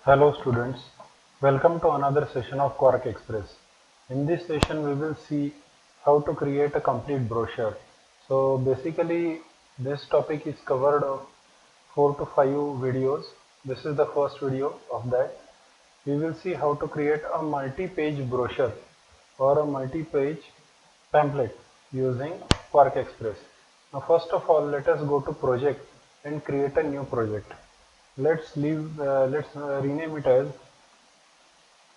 Hello students, welcome to another session of Quark Express. In this session we will see how to create a complete brochure. So basically this topic is covered of 4 to 5 videos. This is the first video of that. We will see how to create a multi-page brochure or a multi-page pamphlet using Quark Express. Now first of all let us go to project and create a new project. Let's rename it as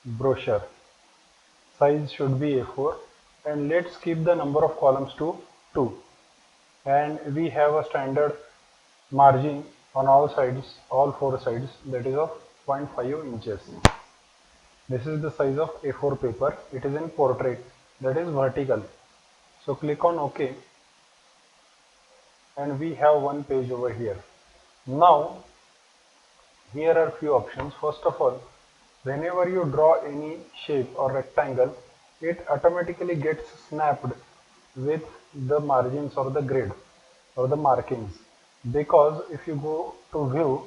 brochure. Size should be A4 and let's keep the number of columns to 2, and we have a standard margin on all sides, all 4 sides, that is of 0.5 inches. This is the size of A4 paper. It is in portrait, that is vertical. So click on OK and we have one page over here. Now here are few options. First of all, whenever you draw any shape or rectangle, it automatically gets snapped with the margins or the grid or the markings, because if you go to view,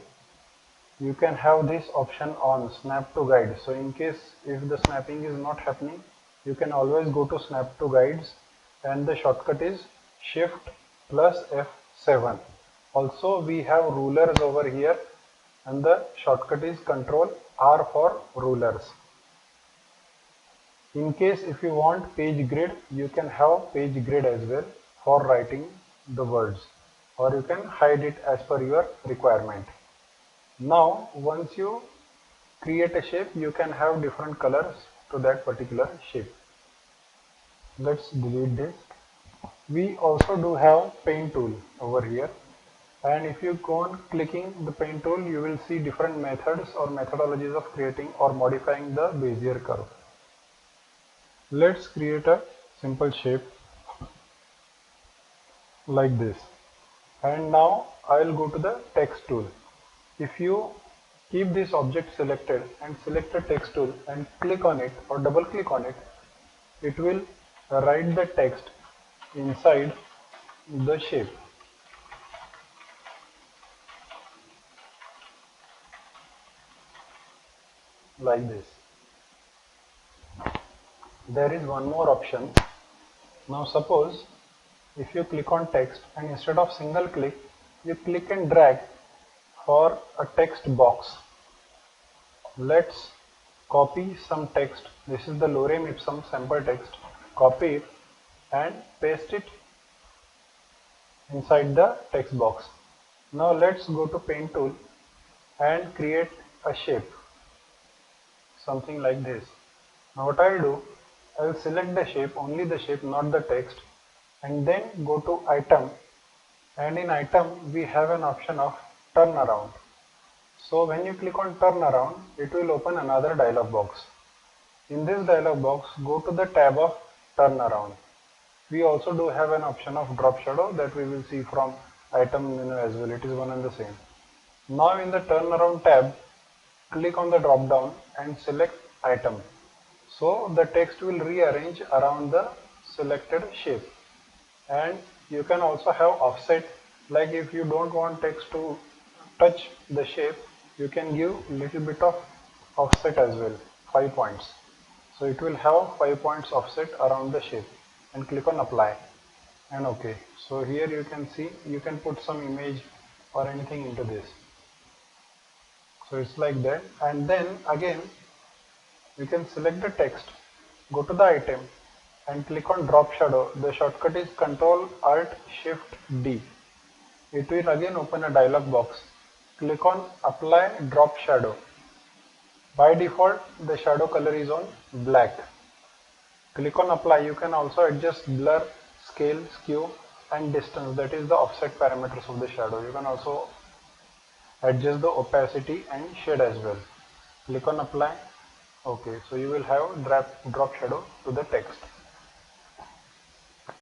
you can have this option on snap to guide. So in case if the snapping is not happening, you can always go to snap to guides, and the shortcut is shift plus F7. Also we have rulers over here, and the shortcut is Control R for rulers. In case if you want page grid, you can have page grid as well for writing the words, or you can hide it as per your requirement. Now once you create a shape, you can have different colors to that particular shape. Let's delete this. We also do have pen tool over here, and if you go on clicking the pen tool, you will see different methods or methodologies of creating or modifying the Bezier curve. Let's create a simple shape like this, and now I will go to the text tool. If you keep this object selected and select the text tool and click on it or double click on it, it will write the text inside the shape like this. There is one more option. Now suppose if you click on text and instead of single click, you click and drag for a text box. Let's copy some text. This is the lorem ipsum sample text. Copy it and paste it inside the text box. Now let's go to pen tool and create a shape, something like this. Now what I will do, I will select the shape, only the shape, not the text, and then go to item, and in item we have an option of turn around. So when you click on turn around, it will open another dialog box. In this dialog box, go to the tab of turn around. We also do have an option of drop shadow that we will see from item menu as well. It is one and the same. Now in the turn around tab, click on the drop down and select item. So the text will rearrange around the selected shape. And you can also have offset, like if you don't want text to touch the shape, you can give little bit of offset as well, 5 points. So it will have 5 points offset around the shape, and click on apply and OK. So here you can see, you can put some image or anything into this. So it's like that, and then again you can select the text, go to the item and click on drop shadow. The shortcut is Ctrl Alt Shift D. It will again open a dialog box. Click on apply drop shadow. By default the shadow color is on black. Click on apply. You can also adjust blur, scale, skew and distance, that is the offset parameters of the shadow. You can also adjust the opacity and shade as well. Click on apply. Okay, so you will have drop shadow to the text.